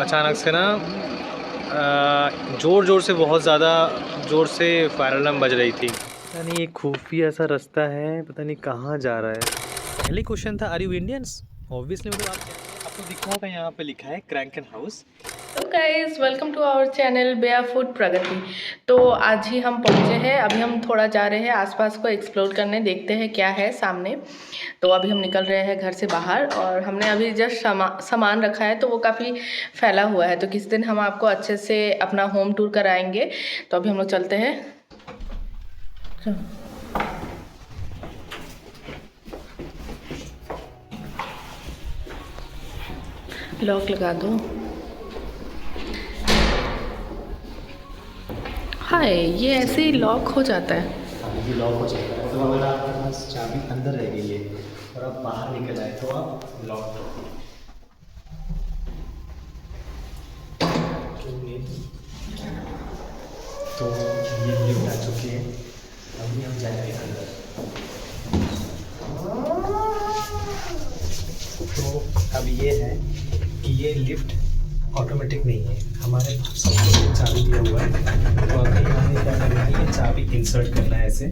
अचानक से ना ज़ोर ज़ोर से बहुत ज़्यादा ज़ोर से फायर अलार्म बज रही थी। पता नहीं ये खुफिया सा रास्ता है, पता नहीं कहाँ जा रहा है। पहले क्वेश्चन था आर यू इंडियंस? ऑब्वियसली मतलब आपको दिख रहा होगा यहाँ पे लिखा है क्रैंकन हाउस। तो guys welcome to our channel barefoot Pragati. तो आज ही हम पहुँचे हैं। अभी हम थोड़ा जा रहे हैं आसपास को एक्सप्लोर करने, देखते हैं क्या है सामने। तो अभी हम निकल रहे हैं घर से बाहर और हमने अभी जस्ट सामान रखा है, तो वो काफ़ी फैला हुआ है। तो किस दिन हम आपको अच्छे से अपना होम टूर कराएंगे। तो अभी हम लोग चलते हैं। लॉक लगा दो। हाय, ये ऐसे ही लॉक हो जाता है। हाँ, ये लॉक हो जाता है। तो अगर आपके पास चाबी अंदर रह गई है और आप बाहर निकल आए तो आप लॉक तो ये लिफ्ट आ चुकी है। अभी हम जाएंगे अंदर। तो अब ये है कि ये लिफ्ट ऑटोमेटिक नहीं है, हमारे सबको चाबी दिया हुआ है। तो अभी हमें क्या करना है, ये चाबी इंसर्ट करना है, ऐसे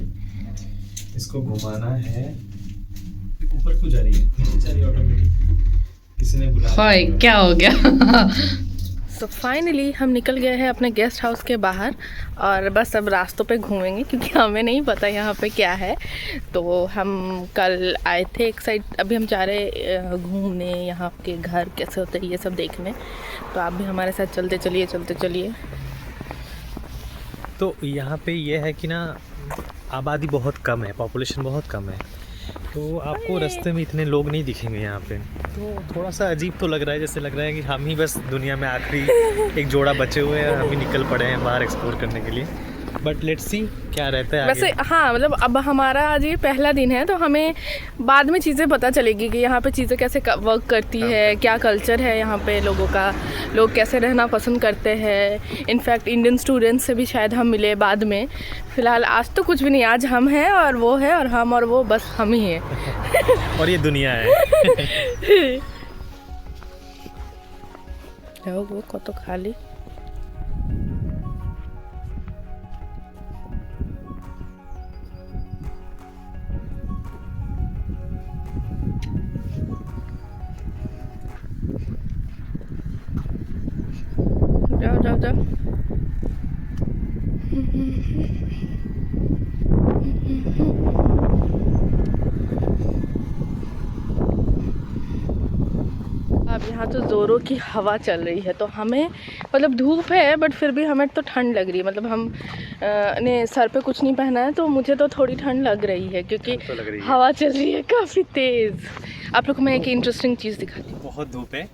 इसको घुमाना है। ऊपर क्यों जा रही है? नीचे जा रही है ऑटोमेटिक। किसी ने बुलाया। हाय, क्या हो गया? तो फाइनली हम निकल गए हैं अपने गेस्ट हाउस के बाहर और बस अब रास्तों पे घूमेंगे, क्योंकि हमें नहीं पता यहाँ पे क्या है। तो हम कल आए थे एक साइड, अभी हम जा रहे घूमने, यहाँ के घर कैसे होते हैं ये सब देखने। तो आप भी हमारे साथ चलते चलिए। तो यहाँ पे ये है कि ना आबादी बहुत कम है, पॉपुलेशन बहुत कम है, तो आपको रास्ते में इतने लोग नहीं दिखेंगे यहाँ पे। तो थोड़ा सा अजीब तो लग रहा है, जैसे लग रहा है कि हम ही बस दुनिया में आखिरी एक जोड़ा बचे हुए हैं, हम ही निकल पड़े हैं बाहर एक्सप्लोर करने के लिए। बट लेट्स सी क्या रहता है वैसे आगे। हाँ, मतलब अब हमारा आज ये पहला दिन है, तो हमें बाद में चीज़ें पता चलेगी कि यहाँ पे चीज़ें कैसे वर्क करती है, क्या कल्चर है यहाँ पे लोगों का, लोग कैसे रहना पसंद करते हैं। इनफैक्ट इंडियन स्टूडेंट्स से भी शायद हम मिले बाद में। फ़िलहाल आज तो कुछ भी नहीं, आज हम हैं और वो है, और हम और वो बस हम ही हैं। और ये दुनिया है। वो कत खाली। जाओ। अब यहाँ तो ज़ोरों की हवा चल रही है, तो हमें मतलब धूप है बट फिर भी हमें तो ठंड लग रही है। मतलब हम ने सर पे कुछ नहीं पहना है, तो मुझे तो थोड़ी ठंड लग रही है, क्योंकि हवा चल रही है काफ़ी तेज़। आप लोग को मैं एक इंटरेस्टिंग चीज़ दिखाती हूँ। बहुत धूप है,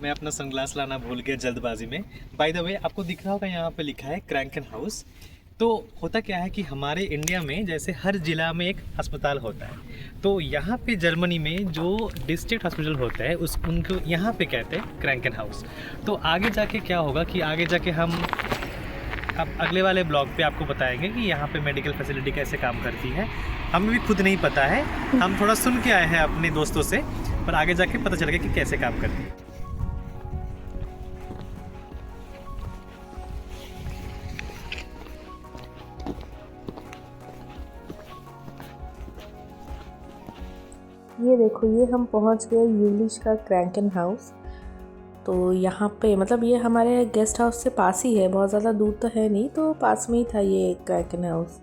मैं अपना सनग्लास लाना भूल गया जल्दबाजी में। बाय द वे आपको दिख रहा होगा यहाँ पे लिखा है क्रैंकन हाउस। तो होता क्या है कि हमारे इंडिया में जैसे हर ज़िला में एक अस्पताल होता है, तो यहाँ पे जर्मनी में जो डिस्ट्रिक्ट हॉस्पिटल होता है उस उनको यहाँ पे कहते हैं क्रैंकन हाउस। तो आगे जाके क्या होगा कि आगे जाके हम अब अगले वाले ब्लॉग पे आपको बताएंगे कि यहाँ पे मेडिकल फैसिलिटी कैसे काम करती है। हमें भी खुद नहीं पता है, हम थोड़ा सुन के आए हैं अपने दोस्तों से, पर आगे जाके पता चलेगा कि कैसे काम करती है। ये देखो, ये हम पहुंच गए यूलिश का क्रैंकन हाउस। तो यहाँ पे मतलब ये हमारे गेस्ट हाउस से पास ही है, बहुत ज़्यादा दूर तो है नहीं, तो पास में ही था ये क्रैंकन हाउस।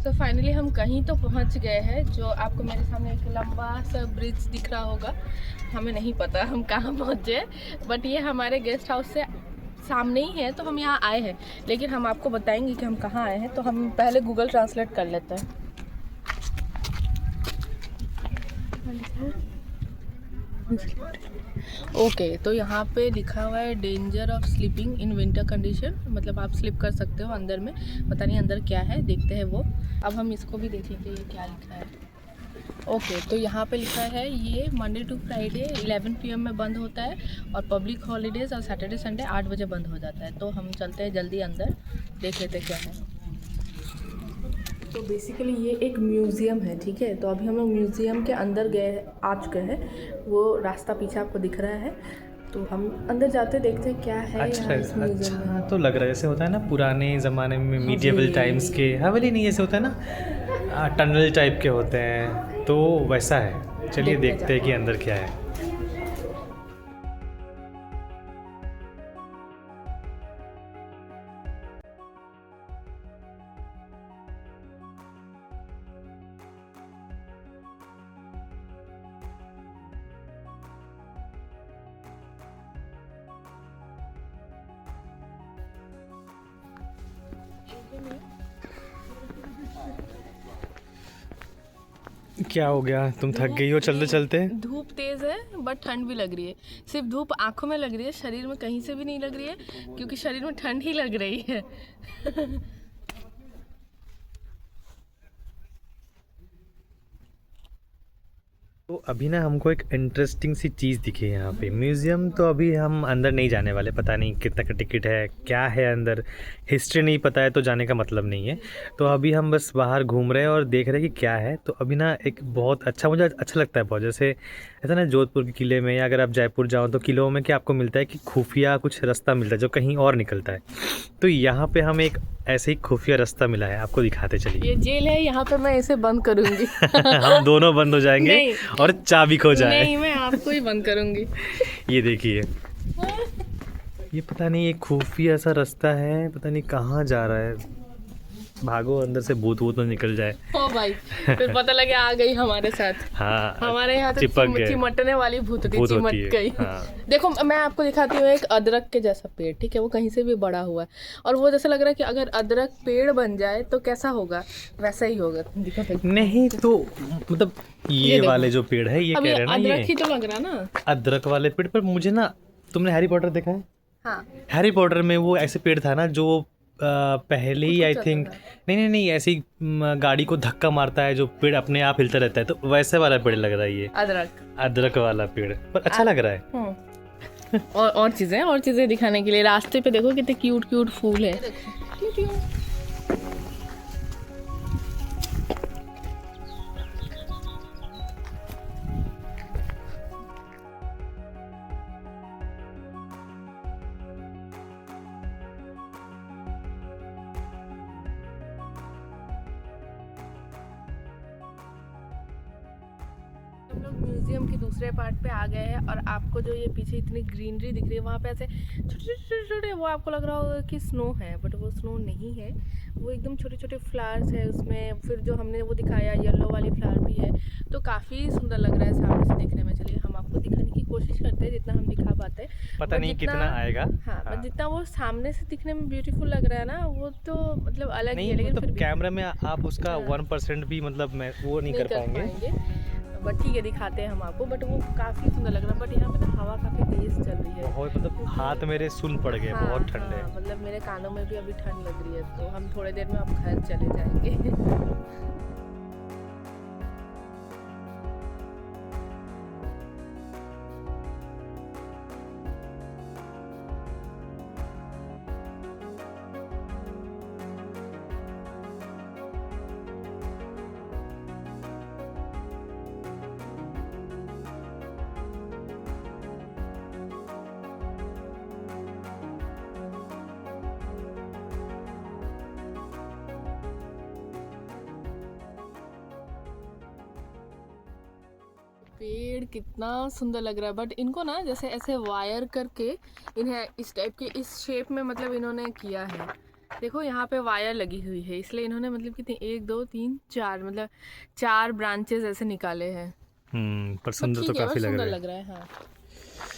तो फाइनली हम कहीं तो पहुंच गए हैं, जो आपको मेरे सामने एक लंबा सा ब्रिज दिख रहा होगा। हमें नहीं पता हम कहाँ पहुंचे, बट ये हमारे गेस्ट हाउस से सामने ही है, तो हम यहाँ आए हैं। लेकिन हम आपको बताएंगे कि हम कहाँ आए हैं, तो हम पहले गूगल ट्रांसलेट कर लेते हैं। ओके, तो यहाँ पे लिखा हुआ है danger of sleeping in winter condition, मतलब आप स्लिप कर सकते हो अंदर में। पता नहीं अंदर क्या है, देखते हैं वो। अब हम इसको भी देख लेते हैं ये क्या लिखा है। ओके, तो यहाँ पे लिखा है ये मंडे टू फ्राइडे 11 PM में बंद होता है, और पब्लिक हॉलीडेज़ और सैटरडे संडे 8 बजे बंद हो जाता है। तो हम चलते हैं जल्दी अंदर, देख लेते हैं क्या है। तो बेसिकली ये एक म्यूज़ियम है, ठीक है। तो अभी हम लोग म्यूज़ियम के अंदर आ चुके हैं। वो रास्ता पीछे आपको दिख रहा है, तो हम अंदर जाते देखते हैं क्या है यहाँ इस म्यूज़ियम में। अच्छा, तो लग रहा है जैसे होता है ना पुराने ज़माने में मीडिएवल टाइम्स के हवेली, नहीं ऐसे होता है ना टनल टाइप के होते हैं, तो वैसा है। चलिए देखते हैं कि अंदर क्या है। क्या हो गया, तुम थक गई हो चलते चलते? धूप तेज़ है बट ठंड भी लग रही है। सिर्फ धूप आंखों में लग रही है, शरीर में कहीं से भी नहीं लग रही है, क्योंकि शरीर में ठंड ही लग रही है। तो अभी ना हमको एक इंटरेस्टिंग सी चीज़ दिखी है यहाँ पे। म्यूज़ियम तो अभी हम अंदर नहीं जाने वाले, पता नहीं कितना का टिकट है, क्या है अंदर, हिस्ट्री नहीं पता है तो जाने का मतलब नहीं है। तो अभी हम बस बाहर घूम रहे हैं और देख रहे हैं कि क्या है। तो अभी ना एक बहुत अच्छा, मुझे अच्छा लगता है बहुत, जैसे ऐसा ना जोधपुर के किले में, या अगर आप जयपुर जाओ तो किलों में क्या आपको मिलता है कि खुफिया कुछ रास्ता मिलता है जो कहीं और निकलता है। तो यहाँ पे हमें एक ऐसे ही खुफिया रास्ता मिला है, आपको दिखाते चलिए। ये जेल है, यहाँ पे मैं इसे बंद करूंगी। हम दोनों बंद हो जाएंगे और चाबी खो जाए। नहीं, मैं आपको ही बंद करूंगी। ये देखिए, ये पता नहीं एक खुफिया सा रास्ता है, पता नहीं कहाँ जा रहा है। भागो अंदर से भूत वूत तो निकल जाए। ओ भाई, फिर पता लगे आ गई हमारे साथ। हाँ, हमारे यहाँ तो चिपक गए। चिमटने वाली भूत होती, भूत चिमट होती है, गई। हाँ। देखो मैं आपको दिखाती हूँ एक अदरक के जैसा पेड़, ठीक है। वो कहीं से भी बड़ा हुआ है, और वो जैसा लग रहा है कि अगर अदरक पेड़ बन जाए तो कैसा होगा, वैसा ही होगा। दिखा नहीं तो मतलब ये वाले जो पेड़ है, ये कह रहे हैं ना, अदरक ये ही तो लग रहा है ना, अदरक वाले पेड़। पर मुझे ना, तुमने हैरी पॉटर देखा है? हाँ। हैरी पॉटर में वो ऐसे पेड़ था ना जो पहले ही आई थिंक, नहीं ऐसी गाड़ी को धक्का मारता है जो पेड़ अपने आप हिलता रहता है, तो वैसे वाला पेड़ लग रहा है ये, अदरक वाला पेड़। पर अच्छा लग रहा है। और चीजें दिखाने के लिए रास्ते पे देखो कितने क्यूट क्यूट फूल है। हम लोग म्यूजियम के दूसरे पार्ट पे आ गए हैं, और आपको जो ये पीछे इतनी ग्रीनरी दिख रही है, वहाँ पे ऐसे छोटे छोटे वो आपको लग रहा होगा कि स्नो है, बट वो स्नो नहीं है। वो एकदम छोटे छोटे फ्लावर्स है उसमें। फिर जो हमने वो दिखाया येलो वाली फ्लावर भी है, तो काफ़ी सुंदर लग रहा है सामने से देखने में। चलिए हम आपको दिखाने की कोशिश करते हैं जितना हम दिखा पाते हैं। पता नहीं कितना आएगा। हाँ, बट जितना वो सामने से दिखने में ब्यूटीफुल लग रहा है ना, वो तो मतलब अलग ही है। लेकिन मतलब कैमरा में आप उसका 1% भी मतलब मैं वो नहीं कर पाएंगे। बट ठीक है, दिखाते हैं हम आपको। बट वो काफ़ी सुंदर लग रहा है। बट यहाँ पे ना हवा काफ़ी तेज़ चल रही है, बहुत, मतलब हाथ मेरे सुन पड़ गए। हाँ, बहुत ठंड है। मतलब मेरे कानों में भी अभी ठंड लग रही है। तो हम थोड़ी देर में अब घर चले जाएंगे। पेड़ कितना सुंदर लग रहा है, बट इनको ना जैसे ऐसे वायर करके इन्हें इस टाइप के इस शेप में मतलब इन्होंने किया है। देखो यहाँ पे वायर लगी हुई है, इसलिए इन्होंने मतलब कितनी 1 2 3 4 मतलब 4 ब्रांचेस ऐसे निकाले हैं। पर सुंदर तो काफी लग रहा है। हाँ,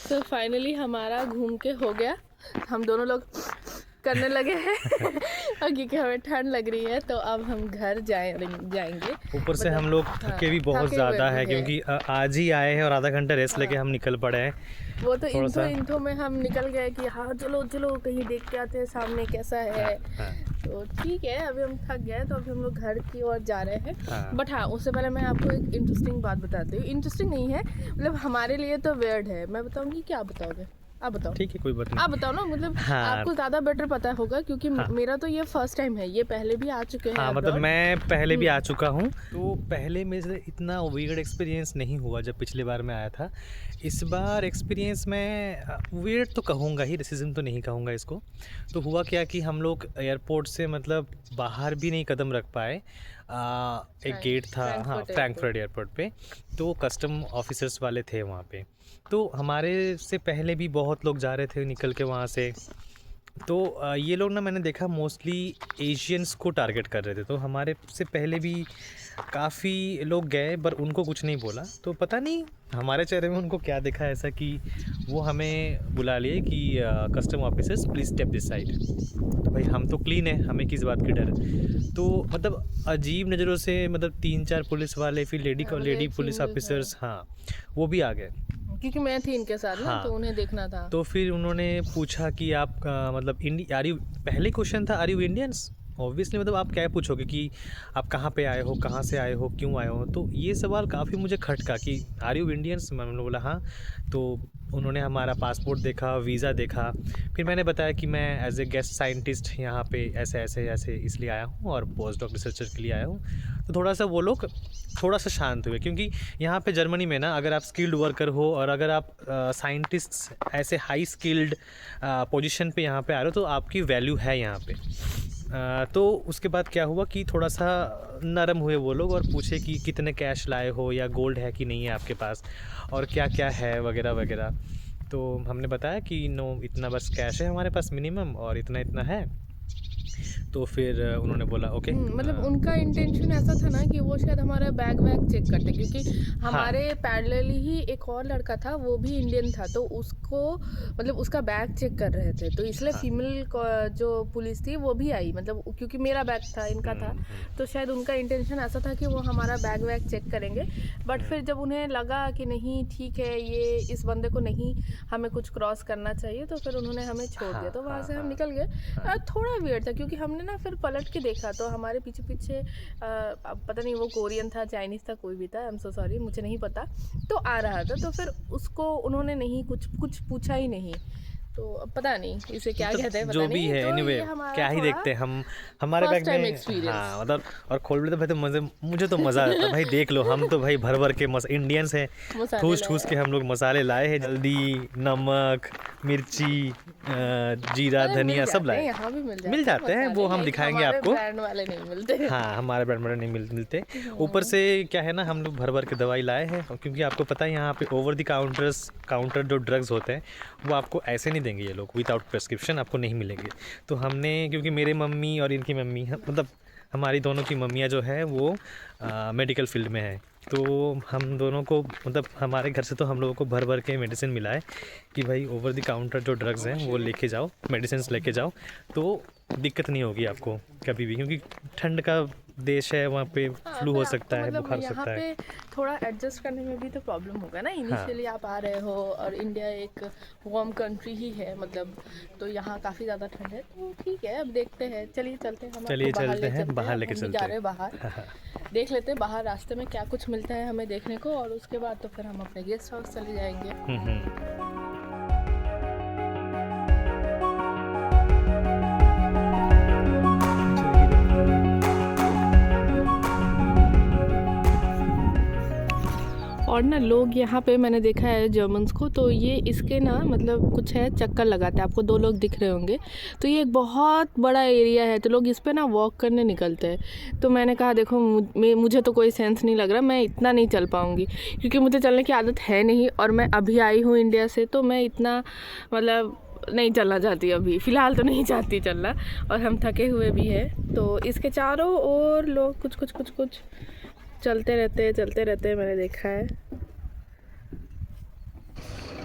तो फाइनली हमारा घूम के हो गया। हम दोनों लोग करने लगे हैं और क्योंकि हमें ठंड लग रही है तो अब हम घर जाएंगे। ऊपर से हम लोग थके भी बहुत थके ज़्यादा हुए है भी क्योंकि आज ही आए हैं और आधा घंटा रेस्ट लेके हम निकल पड़े हैं। वो तो थोड़ा सा इंथो में हम निकल गए कि हाँ चलो चलो कहीं देख के आते हैं सामने कैसा है। हाँ, तो ठीक है, अभी हम थक गए तो अभी हम लोग घर की ओर जा रहे हैं। हाँ। बट हाँ, उससे पहले मैं आपको एक इंटरेस्टिंग बात बताती हूँ। इंटरेस्टिंग नहीं है, मतलब हमारे लिए तो वियर्ड है। मैं बताऊंगी, क्या बताओगे? आप बताओ। ठीक है, कोई बात नहीं। आप बताओ ना, मतलब हाँ। आपको ज़्यादा बेटर पता होगा क्योंकि हाँ। मेरा तो ये फर्स्ट टाइम है। ये पहले भी आ चुके हैं हाँ, मतलब abroad। मैं पहले भी आ चुका हूँ, तो पहले मेरे से इतना वियर्ड एक्सपीरियंस नहीं हुआ जब पिछली बार मैं आया था। इस बार एक्सपीरियंस मैं वियर्ड तो कहूँगा ही, रेसिज्म तो नहीं कहूँगा इसको। तो हुआ क्या कि हम लोग एयरपोर्ट से मतलब बाहर भी नहीं कदम रख पाए। एक गेट था, हाँ, फ्रैंकफर्ट एयरपोर्ट पे, तो कस्टम ऑफिसर्स वाले थे वहाँ पे। तो हमारे से पहले भी बहुत लोग जा रहे थे निकल के वहाँ से। तो ये लोग ना, मैंने देखा मोस्टली एशियंस को टारगेट कर रहे थे। तो हमारे से पहले भी काफ़ी लोग गए पर उनको कुछ नहीं बोला। तो पता नहीं हमारे चेहरे में उनको क्या दिखा ऐसा कि वो हमें बुला लिए कि custom officers please step this side. तो भाई हम तो क्लीन है, हमें किस बात की डर। तो मतलब अजीब नज़रों से, मतलब 3-4 पुलिस वाले, फिर लेडी पुलिस ऑफिसर्स, हाँ, वो भी आ गए क्योंकि मैं थी इनके साथ ना, हाँ। तो उन्हें देखना था। तो फिर उन्होंने पूछा कि आप मतलब आर यू, पहले क्वेश्चन था आर यू इंडियंस। ऑब्वियसली मतलब आप क्या पूछोगे कि आप कहाँ पे आए हो, कहाँ से आए हो, क्यों आए हो। तो ये सवाल काफ़ी मुझे खटका कि आर यू इंडियंस। मैंने बोला हाँ। तो उन्होंने हमारा पासपोर्ट देखा, वीज़ा देखा। फिर मैंने बताया कि मैं एज ए गेस्ट साइंटिस्ट यहाँ पे ऐसे इसलिए आया हूँ और पोस्ट डॉक रिसर्चर के लिए आया हूँ। तो थोड़ा सा वो लोग थोड़ा सा शांत हुए, क्योंकि यहाँ पे जर्मनी में ना, अगर आप स्किल्ड वर्कर हो और अगर आप साइंटिस्ट ऐसे हाई स्किल्ड पोजीशन पे यहाँ पे आ रहे हो तो आपकी वैल्यू है यहाँ पे। तो उसके बाद क्या हुआ कि थोड़ा सा नरम हुए वो लोग और पूछे कि कितने कैश लाए हो या गोल्ड है कि नहीं है आपके पास और क्या क्या है वगैरह वगैरह। तो हमने बताया कि नो, इतना बस कैश है हमारे पास मिनिमम और इतना इतना है। तो फिर उन्होंने बोला ओके। मतलब उनका इंटेंशन ऐसा था ना कि वो शायद हमारा बैग वैग चेक करते, क्योंकि हमारे पैरेलली ही एक और लड़का था, वो भी इंडियन था, तो उसको मतलब उसका बैग चेक कर रहे थे। तो इसलिए फीमेल जो पुलिस थी वो भी आई, मतलब क्योंकि मेरा बैग था, इनका था, तो शायद उनका इंटेंशन ऐसा था कि वो हमारा बैग वैग चेक करेंगे। बट फिर जब उन्हें लगा कि नहीं ठीक है, ये इस बंदे को नहीं हमें कुछ क्रॉस करना चाहिए, तो फिर उन्होंने हमें छोड़ दिया। तो वहाँ से हम निकल गए। थोड़ा वियर्ड था क्योंकि हमने ना फिर पलट के देखा तो हमारे पीछे पीछे पता नहीं वो कोरियन था, चाइनीज़ था, कोई भी था, आई एम सो सॉरी, मुझे नहीं पता, तो आ रहा था। तो फिर उसको उन्होंने नहीं कुछ पूछा ही नहीं। तो अब पता नहीं इसे क्या कहते हैं, जो भी है, तो एनीवे क्या ही देखते हैं हम, हमारे बैग में, हाँ, मतलब और खोल लेते भाई तो मुझे तो मज़ा आता भाई। देख लो, हम तो भाई भर भर के इंडियंस हैं, ठूस के हम लोग मसाले लाए हैं, जल्दी नमक, मिर्ची, जीरा, धनिया सब लाए। यहाँ भी मिल जाते हैं, वो हम दिखाएंगे आपको। ब्रांड वाले नहीं मिलते। हाँ, हमारे ब्रांड वाले नहीं मिलते। ऊपर से क्या है ना, हम लोग भर भर के दवाई लाए हैं, क्योंकि आपको पता है यहाँ पे ओवर द काउंटर जो ड्रग्स होते हैं वो आपको ऐसे नहीं देंगे ये लोग, विदाउट प्रेस्क्रिप्शन आपको नहीं मिलेंगे। तो हमने, क्योंकि मेरे मम्मी और इनकी मम्मी, मतलब हमारी दोनों की मम्मियाँ जो है वो मेडिकल फील्ड में है, तो हम दोनों को, मतलब हमारे घर से तो हम लोगों को भर भर के मेडिसिन मिला है कि भाई ओवर द काउंटर जो ड्रग्स हैं वो लेके जाओ, मेडिसिन लेके जाओ, तो दिक्कत नहीं होगी आपको कभी भी, क्योंकि ठंड का देश है, वहाँ पे फ्लू हो सकता है, बुखार हो सकता है। यहाँ पे थोड़ा एडजस्ट करने में भी तो प्रॉब्लम होगा ना। इनिशियली आप आ रहे हो और इंडिया एक वार्म कंट्री ही है, मतलब तो यहाँ काफ़ी ज़्यादा ठंड है। तो ठीक है, अब देखते हैं, चलिए चलते हैं, बाहर लेके चलते हैं, बाहर देख लेते हैं बाहर रास्ते में क्या कुछ मिलता है हमें देखने को, और उसके बाद तो फिर हम अपने गेस्ट हाउस चले जाएंगे। और ना लोग यहाँ पे मैंने देखा है जर्मन्स को, तो ये इसके ना मतलब कुछ है, चक्कर लगाते हैं, आपको 2 लोग दिख रहे होंगे। तो ये एक बहुत बड़ा एरिया है, तो लोग इस पे ना वॉक करने निकलते हैं। तो मैंने कहा देखो, मुझे तो कोई सेंस नहीं लग रहा, मैं इतना नहीं चल पाऊँगी, क्योंकि मुझे चलने की आदत है नहीं, और मैं अभी आई हूँ इंडिया से, तो मैं इतना मतलब नहीं चलना चाहती, अभी फ़िलहाल तो नहीं चाहती चलना, और हम थके हुए भी हैं। तो इसके चारों ओर लोग कुछ चलते रहते हैं, मैंने देखा है।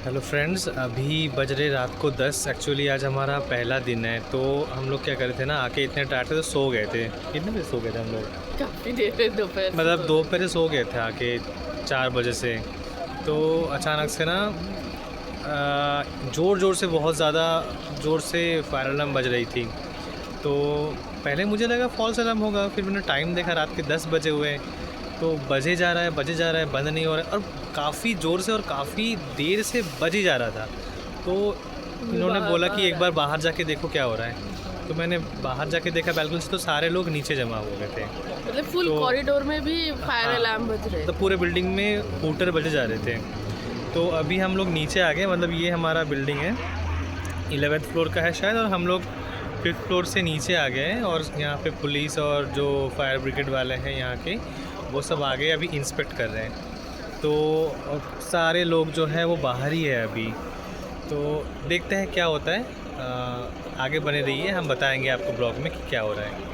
हेलो फ्रेंड्स, अभी बज रहे रात को 10। एक्चुअली आज हमारा पहला दिन है, तो हम लोग क्या कर रहे थे ना, आके इतने टाइट थे तो सो गए थे। कितने बजे सो गए थे हम लोग? काफ़ी देर से दोपहर मतलब दोपहर सो गए थे आके 4 बजे से। तो अचानक से ना ज़ोर से, बहुत ज़्यादा ज़ोर से फायर अलार्म बज रही थी। तो पहले मुझे लगा फॉल्स अलार्म होगा, फिर मैंने टाइम देखा, रात के 10 बजे हुए। तो बजे जा रहा है, बंद नहीं हो रहा है, और काफ़ी ज़ोर से और काफ़ी देर से बज ही जा रहा था। तो इन्होंने बोला कि एक बार बाहर जाके देखो क्या हो रहा है। तो मैंने बाहर जाके देखा बैल्कनी से, तो सारे लोग नीचे जमा हो गए थे। मतलब फुल तो कॉरिडोर में भी फायर अलार्म बज रहे तो पूरे बिल्डिंग में हूटर बजे जा रहे थे। तो अभी हम लोग नीचे आ गए, मतलब ये हमारा बिल्डिंग है, 11th फ्लोर का है शायद, और हम लोग 5th फ्लोर से नीचे आ गए हैं। और यहाँ पे पुलिस और जो फायर ब्रिगेड वाले हैं यहाँ के, वो सब आ गए, अभी इंस्पेक्ट कर रहे हैं। तो सारे लोग जो है वो बाहर ही है अभी। तो देखते हैं क्या होता है। आगे बने रहिए, हम बताएंगे आपको ब्लॉग में कि क्या हो रहा है।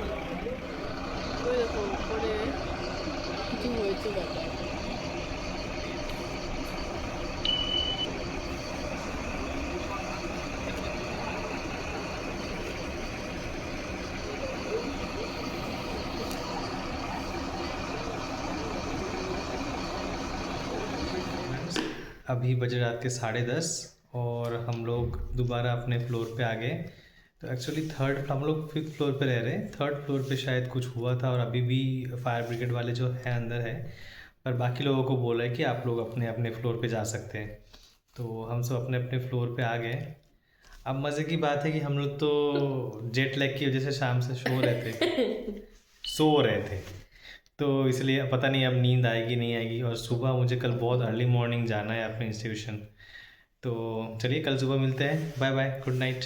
अभी बजे रात के 10:30 और हम लोग दोबारा अपने फ्लोर पे आ गए। तो एक्चुअली हम लोग 5th फ्लोर पे रह रहे हैं। 3rd फ्लोर पे शायद कुछ हुआ था और अभी भी फायर ब्रिगेड वाले जो हैं अंदर है, पर बाकी लोगों को बोला है कि आप लोग अपने अपने फ्लोर पे जा सकते हैं। तो हम सब अपने अपने फ्लोर पे आ गए। अब मज़े की बात है कि हम लोग तो जेट लैग की वजह से शाम से सो रहे थे। तो इसलिए पता नहीं अब नींद आएगी नहीं आएगी, और सुबह मुझे कल बहुत अर्ली मॉर्निंग जाना है अपने इंस्टीट्यूशन। तो चलिए कल सुबह मिलते हैं। Bye bye, good night.